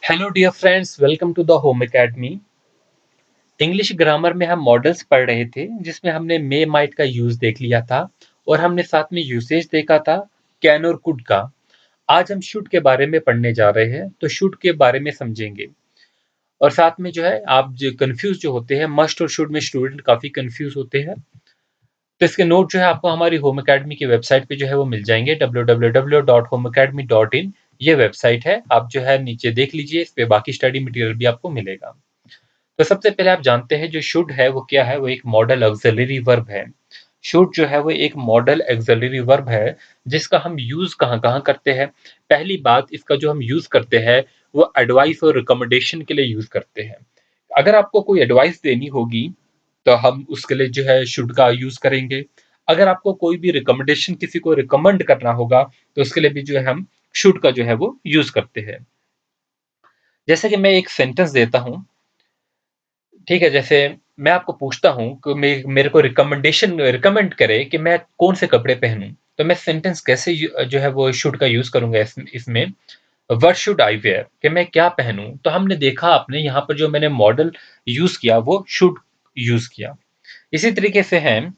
Hello dear friends, welcome to the Home Academy. English grammar में हम models पढ़ रहे थे जिसमें हमने मे माइट का यूज देख लिया था और हमने साथ में यूसेज देखा था कैन और कुड का। आज हम शुड के बारे में पढ़ने जा रहे हैं, तो शुड के बारे में समझेंगे। और साथ में जो है आप जो कंफ्यूज जो होते हैं मस्ट और शुड में, स्टूडेंट काफी कंफ्यूज होते हैं। तो इसके नोट जो है आपको हमारी होम एकेडमी की वेबसाइट पे जो है वो मिल जाएंगे, www.homeacademy.in। ये वेबसाइट है, आप जो है नीचे देख लीजिए, इस पे बाकी स्टडी मटेरियल भी आपको मिलेगा। तो सबसे पहले आप जानते हैं जो शुड है वो क्या है। वो एक मॉडल ऑक्सिलरी वर्ब है। शुड जो है वो एक मॉडल ऑक्सिलरी वर्ब है जिसका हम यूज कहाँ कहाँ करते हैं। पहली बात, इसका जो हम यूज करते हैं वो एडवाइस और रिकमेंडेशन के लिए यूज करते हैं। अगर आपको कोई एडवाइस देनी होगी तो हम उसके लिए जो है शुड का यूज करेंगे। अगर आपको कोई भी रिकमेंडेशन, किसी को रिकमेंड करना होगा, तो उसके लिए भी जो है हम शुड का जो है वो यूज करते हैं। जैसे कि मैं एक सेंटेंस देता हूं, ठीक है। जैसे मैं आपको पूछता हूँ कि मेरे को रिकमेंड करे कि मैं कौन से कपड़े पहनूं, तो मैं सेंटेंस कैसे जो है वो शुड का यूज करूंगा इसमें। व्हाट शुड आई वेयर, कि मैं क्या पहनूं। तो हमने देखा, आपने यहाँ पर जो मैंने मॉडल यूज किया वो शुड यूज किया। इसी तरीके से है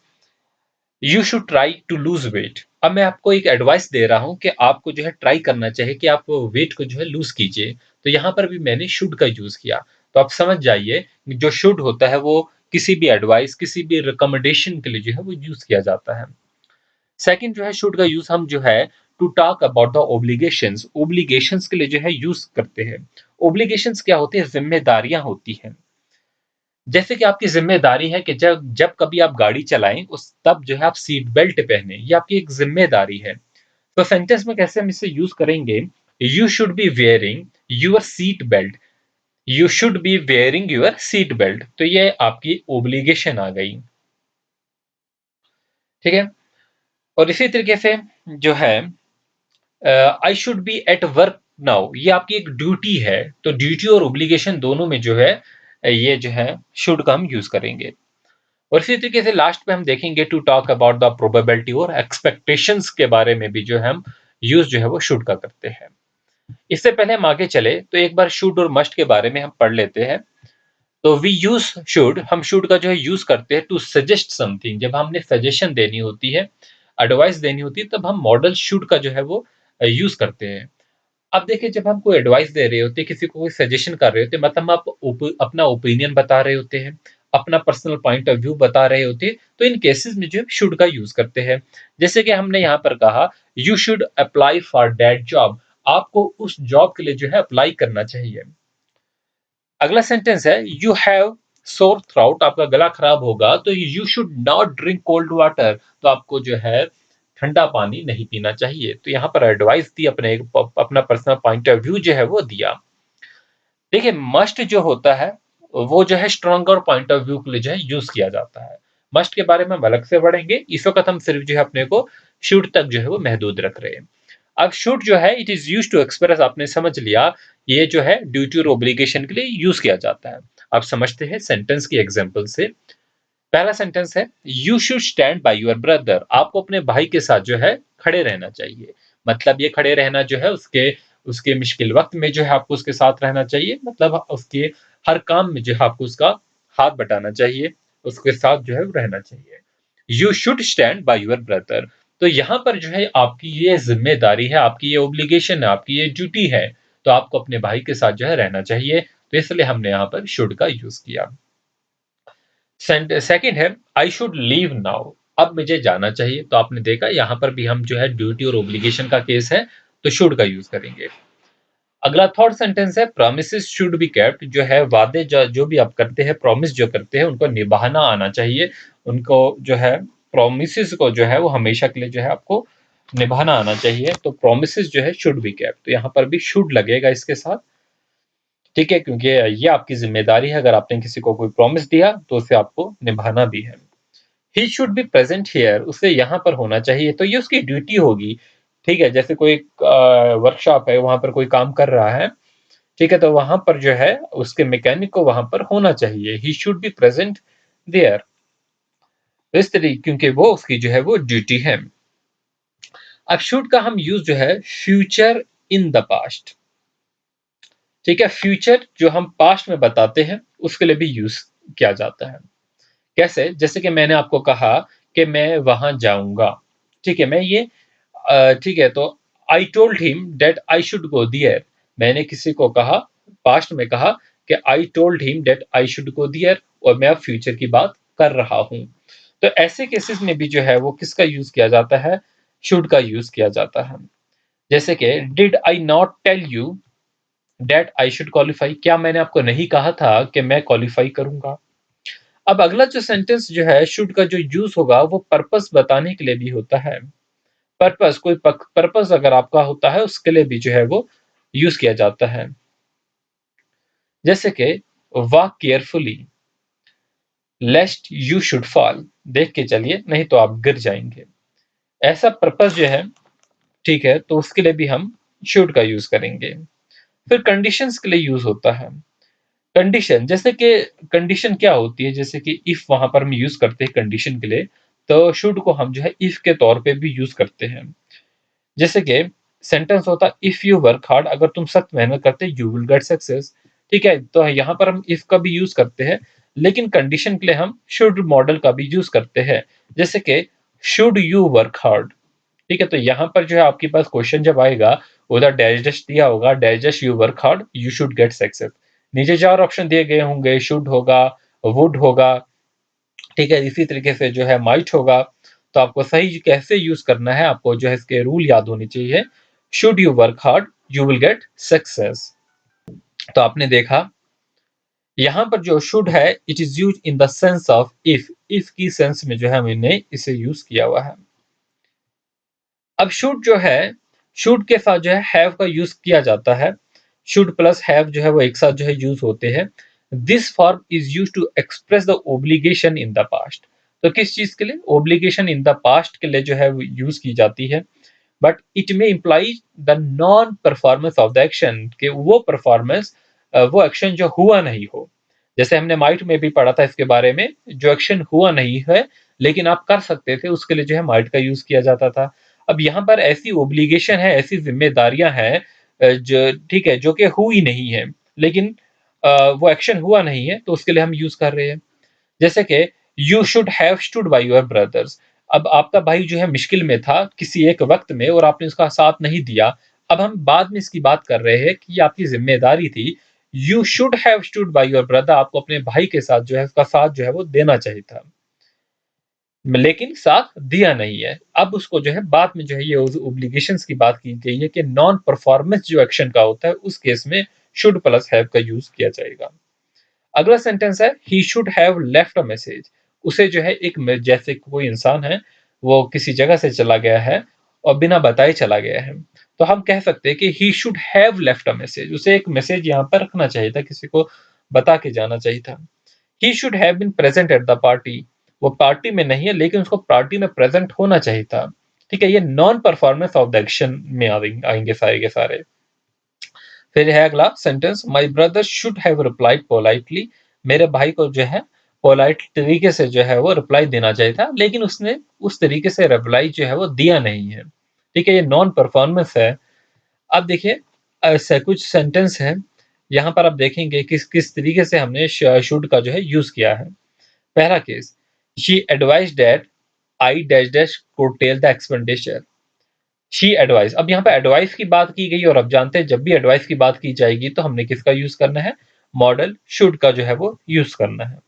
you should try to lose weight. अब मैं आपको एक एडवाइस दे रहा हूं कि आपको जो है ट्राई करना चाहिए कि आप वेट को जो है लूज कीजिए। तो यहाँ पर भी मैंने शुड का यूज किया। तो आप समझ जाइए, जो शुड होता है वो किसी भी एडवाइस, किसी भी रिकमेंडेशन के लिए जो है वो यूज किया जाता है। सेकंड जो है शुड का यूज हम जो है टू टॉक अबाउट द ओब्लिगेशंस, ओब्लिगेशंस के लिए जो है यूज करते हैं। ओब्लिगेशंस क्या होती है? जिम्मेदारियां होती हैं। जैसे कि आपकी जिम्मेदारी है कि जब जब कभी आप गाड़ी चलाएं उस तब जो है आप सीट बेल्ट पहने, ये आपकी एक जिम्मेदारी है। तो सेंटेंस में कैसे हम इसे यूज करेंगे? You should be wearing your seat belt. You should be wearing your seat belt, तो ये आपकी ओब्लिगेशन आ गई। ठीक है। और इसी तरीके से जो है I should be at work now, ये आपकी एक ड्यूटी है। तो ड्यूटी और ओब्लिगेशन दोनों में जो है ये जो है शुड का हम यूज करेंगे। और इसी तरीके से लास्ट में हम देखेंगे to talk about the probability और एक्सपेक्टेशंस के बारे में भी जो है हम यूज जो है वो शुड का करते हैं। इससे पहले हम आगे चले तो एक बार शुड और मस्ट के बारे में हम पढ़ लेते हैं। तो वी यूज शुड, हम शुड का जो है यूज करते हैं टू सजेस्ट समथिंग। जब हमने सजेशन देनी होती है, एडवाइस देनी होती है, तब हम मॉडल शुड का जो है वो यूज करते हैं। अब देखिए, जब हम कोई एडवाइस दे रहे होते हैं, किसी को कोई सजेशन कर रहे होते हैं, मतलब आप अपना ओपिनियन बता रहे होते हैं, अपना पर्सनल पॉइंट ऑफ व्यू बता रहे होते हैं, तो इन केसेस में जो है शुड का यूज करते हैं। जैसे कि हमने यहाँ पर कहा you should apply for that job, आपको उस जॉब के लिए जो है अप्लाई करना चाहिए। अगला सेंटेंस है यू हैव सोर थ्राउट, आपका गला खराब होगा तो you should not drink cold water, तो आपको जो है ठंडा पानी नहीं पीना चाहिए। तो यहाँ पर एडवाइस दी, अपना पर्सनल पॉइंट ऑफ व्यू जो है वो दिया। देखिए, मस्ट जो होता है वो जो है स्ट्रॉन्गर पॉइंट ऑफ व्यू के लिए जो है यूज किया जाता है। मस्ट के बारे में हम अलग से पढ़ेंगे, इस वक्त हम सिर्फ जो है अपने को शुड तक जो है वो महदूद रख रहे हैं। अब शुड जो है it is use to express, आपने समझ लिया, ये जो है ड्यूटी और ओब्लिगेशन के लिए यूज किया जाता है। आप समझते हैं सेंटेंस की एग्जांपल से। पहला सेंटेंस है you should stand by your brother, आपको अपने भाई के साथ जो है खड़े रहना चाहिए। मतलब ये खड़े रहना जो है उसके उसके मुश्किल वक्त में जो है आपको उसके साथ रहना चाहिए, मतलब उसके हर काम में जो है आपको उसका हाथ बटाना चाहिए, उसके साथ जो है रहना चाहिए। You should stand by your brother, तो यहाँ पर जो है आपकी ये जिम्मेदारी है, आपकी ये ओब्लिगेशन है, आपकी ये ड्यूटी है। तो आपको अपने भाई के साथ जो है रहना चाहिए, तो इसलिए हमने यहाँ पर शुड का यूज किया। सेकंड है आई शुड लीव नाउ, अब मुझे जाना चाहिए। तो आपने देखा यहाँ पर भी हम जो है ड्यूटी और ओब्लिगेशन का केस है, तो शुड का यूज करेंगे। अगला थर्ड सेंटेंस है प्रोमिसेस शुड बी केप्ट, जो है वादे जो भी आप करते हैं, प्रॉमिस जो करते हैं, उनको निभाना आना चाहिए। उनको जो है प्रोमिसेस को जो है वो हमेशा के लिए जो है आपको निभाना आना चाहिए। तो प्रोमिसेस जो है शुड बी केप्ट, तो यहाँ पर भी शुड लगेगा इसके साथ। ठीक है, क्योंकि ये आपकी जिम्मेदारी है, अगर आपने किसी को कोई प्रॉमिस दिया तो उसे आपको निभाना भी है। ही शुड बी प्रेजेंट हियर, उसे यहाँ पर होना चाहिए, तो ये उसकी ड्यूटी होगी। ठीक है, जैसे कोई वर्कशॉप है, वहां पर कोई काम कर रहा है, ठीक है, तो वहां पर जो है उसके मैकेनिक को वहां पर होना चाहिए। He should be present there, इस तरीके, क्योंकि वो उसकी जो है वो ड्यूटी है। अब शुड का हम यूज जो है फ्यूचर इन द पास्ट, ठीक है, फ्यूचर जो हम पास्ट में बताते हैं उसके लिए भी यूज किया जाता है। कैसे? जैसे कि मैंने आपको कहा कि मैं वहां जाऊंगा। ठीक है, मैं ये ठीक है, तो I told him that I should go there. मैंने किसी को कहा, पास्ट में कहा कि I told him that I should go there, और मैं अब फ्यूचर की बात कर रहा हूं। तो ऐसे केसेस में भी जो है वो किसका यूज किया जाता है? शुड का यूज किया जाता है। जैसे कि did I not tell you that I should qualify, क्या मैंने आपको नहीं कहा था कि मैं क्वालिफाई करूंगा? अब अगला जो सेंटेंस जो है शुड का जो यूज होगा वो पर्पस बताने के लिए भी होता है। पर्पस, कोई पर्पस अगर आपका होता है उसके लिए भी जो है वो यूज किया जाता है। जैसे कि walk carefully लेस्ट you should fall, देख के चलिए नहीं तो आप गिर जाएंगे। ऐसा पर्पस जो है, ठीक है, तो उसके लिए भी हम शुड का यूज करेंगे। फिर कंडीशंस के लिए यूज होता है। कंडीशन, जैसे कि कंडीशन क्या होती है, जैसे कि इफ वहां पर हम यूज करते हैं कंडीशन के लिए, तो शुड को हम जो है इफ के तौर पे भी यूज करते हैं। जैसे कि सेंटेंस होता है इफ यू वर्क हार्ड, अगर तुम सख्त मेहनत करते यू विल गेट सक्सेस। ठीक है, तो यहाँ पर हम इफ का भी यूज करते हैं, लेकिन कंडीशन के लिए हम शुड मॉडल का भी यूज करते हैं। जैसे कि शुड यू वर्क हार्ड। ठीक है, तो यहाँ पर जो है आपके पास क्वेश्चन जब आएगा, उधर डैश डैश दिया होगा, dash dash you work hard you should get success. नीचे चार ऑप्शन दिए गए होंगे, शुड होगा, वुड होगा, ठीक है, इसी तरीके से जो है माइट होगा। तो आपको सही कैसे यूज करना है, आपको जो है इसके रूल याद होने चाहिए। Should you work hard you will get success. तो आपने देखा यहां पर जो शुड है it is use in the sense of if, if की सेंस में जो है हमने इसे यूज किया हुआ है। अब शुड जो है, शुड के साथ जो है हैव का यूज किया जाता है। शुड प्लस हैव जो है वो एक साथ जो है यूज होते हैं। This form is use to express the obligation in the past. तो किस चीज के लिए? ओब्लिगेशन इन द पास्ट के लिए जो है यूज की जाती है। बट इट में imply the non performance of the action, कि वो परफॉर्मेंस, वो एक्शन जो हुआ नहीं हो। जैसे हमने माइट में भी पढ़ा था इसके बारे में, जो एक्शन हुआ नहीं है लेकिन आप कर सकते थे, उसके लिए जो है माइट का यूज किया जाता था। अब यहाँ पर ऐसी ओब्लिगेशन है, ऐसी जिम्मेदारियां हैं जो, ठीक है, जो कि हुई नहीं है, लेकिन वो एक्शन हुआ नहीं है, तो उसके लिए हम यूज कर रहे हैं। जैसे कि you should have stood by your brothers. अब आपका भाई जो है मुश्किल में था किसी एक वक्त में और आपने उसका साथ नहीं दिया। अब हम बाद में इसकी बात कर रहे हैं कि ये आपकी जिम्मेदारी थी। You should have stood by your brother, आपको अपने भाई के साथ जो है उसका साथ जो है वो देना चाहिए था, लेकिन साथ दिया नहीं है। अब उसको जो है बाद में जो है ये ओब्लिगेशंस की बात की गई है कि नॉन परफॉर्मेंस जो एक्शन का होता है उस केस में शुड प्लस हैव का यूज किया जाएगा। अगला सेंटेंस है ही should have left a message. उसे जो है एक, जैसे कोई इंसान है वो किसी जगह से चला गया है और बिना बताए चला गया है, तो हम कह सकते हैं कि ही should have left a message, उसे एक मैसेज यहाँ पर रखना चाहिए था, किसी को बता के जाना चाहिए था। He should have been present at the party, वो पार्टी में नहीं है लेकिन उसको पार्टी में प्रेजेंट होना चाहिए था। ठीक है, ये non performance of the action में आएंगे सारे के सारे। फिर है अगला sentence my brother should have replied politely. मेरे भाई को जो है पोलाइट तरीके से जो है वो रिप्लाई देना चाहिए था, लेकिन उसने उस तरीके से रिप्लाई जो है वो दिया नहीं है। ठीक है, ये नॉन परफॉर्मेंस है। अब देखिए ऐसे कुछ सेंटेंस है, यहाँ पर आप देखेंगे किस किस तरीके से हमने शुड का जो है यूज किया है। पहला case, she advise that I dash dash could tell the expenditure. She advice, अब यहाँ पे एडवाइस की बात की गई और अब जानते हैं जब भी एडवाइस की बात की जाएगी तो हमने किसका यूज करना है? मॉडल शुड का जो है वो यूज करना है।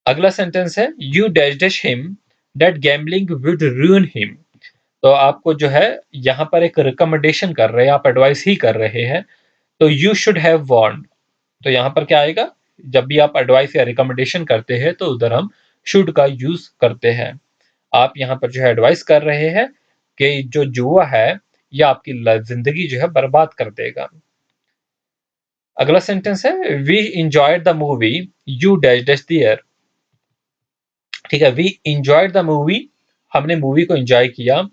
अगला सेंटेंस है you dash dash him that gambling would रूइन him. तो आपको जो है यहाँ पर एक रिकमेंडेशन कर रहे हैं, आप एडवाइस ही कर रहे हैं, तो यू शुड हैव वार्नड। तो यहाँ पर क्या आएगा? जब भी आप एडवाइस या रिकमेंडेशन करते हैं तो उधर हम शुड का यूज करते हैं। आप यहाँ पर जो है एडवाइस कर रहे हैं कि जो जुआ है ये आपकी जिंदगी जो है बर्बाद कर देगा। अगला सेंटेंस है we enjoyed the movie you dash dash there. ठीक है, वी इंजॉयड द मूवी, हमने मूवी को एंजॉय किया।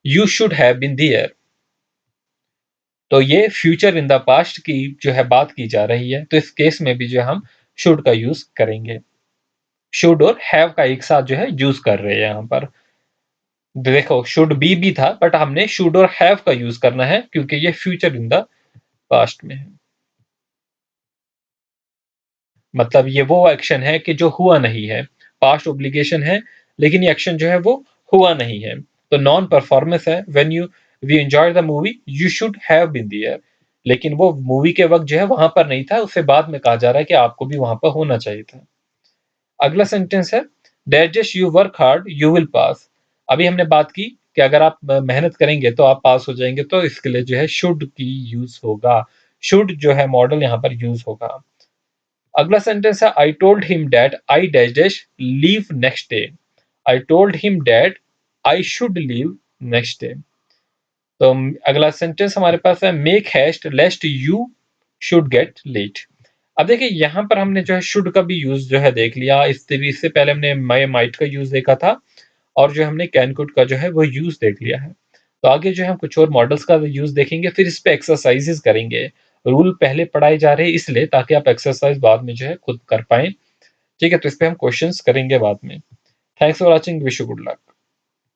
You should have been there, तो ये फ्यूचर इन द पास्ट की जो है बात की जा रही है, तो इस केस में भी जो हम शुड का यूज करेंगे। शुड और हैव का एक साथ जो है यूज कर रहे हैं यहाँ पर। देखो शुड बी भी था बट हमने शुड और हैव का यूज करना है क्योंकि ये फ्यूचर इन द पास्ट में है। मतलब ये वो एक्शन है कि जो हुआ नहीं है, पास्ट ऑब्लिगेशन है, लेकिन ये एक्शन जो है वो हुआ नहीं है। तो नॉन परफॉर्मेंस है, when we enjoy the movie you should have been there, लेकिन वो मूवी के वक्त जो है वहां पर नहीं था, उससे बाद में कहा जा रहा है कि आपको भी वहां पर होना चाहिए था। अगला सेंटेंस है, that just you work hard you will pass. अभी हमने बात की कि अगर आप मेहनत करेंगे तो आप पास हो जाएंगे, तो इसके लिए जो है शुड की यूज होगा, शुड जो है मॉडल यहाँ पर यूज होगा। अगला सेंटेंस है, I told him that I dash dash leave next day. I told him that I should leave next day. तो अगला सेंटेंस हमारे पास है, make haste lest you should get late. अब देखिए यहाँ पर हमने जो है शुड का भी यूज जो है देख लिया, इससे पहले हमने माई माइट का यूज देखा था, और जो हमने कैन कुड का जो है वो यूज देख लिया है। तो आगे जो है हम कुछ और मॉडल्स का यूज देखेंगे, फिर इस पे एक्सरसाइजेस करेंगे। रूल पहले पढ़ाए जा रहे हैं इसलिए, ताकि आप एक्सरसाइज बाद में जो है खुद कर पाएं। ठीक है, तो इस पे हम क्वेश्चंस करेंगे बाद में। Thanks for watching, wish you good luck.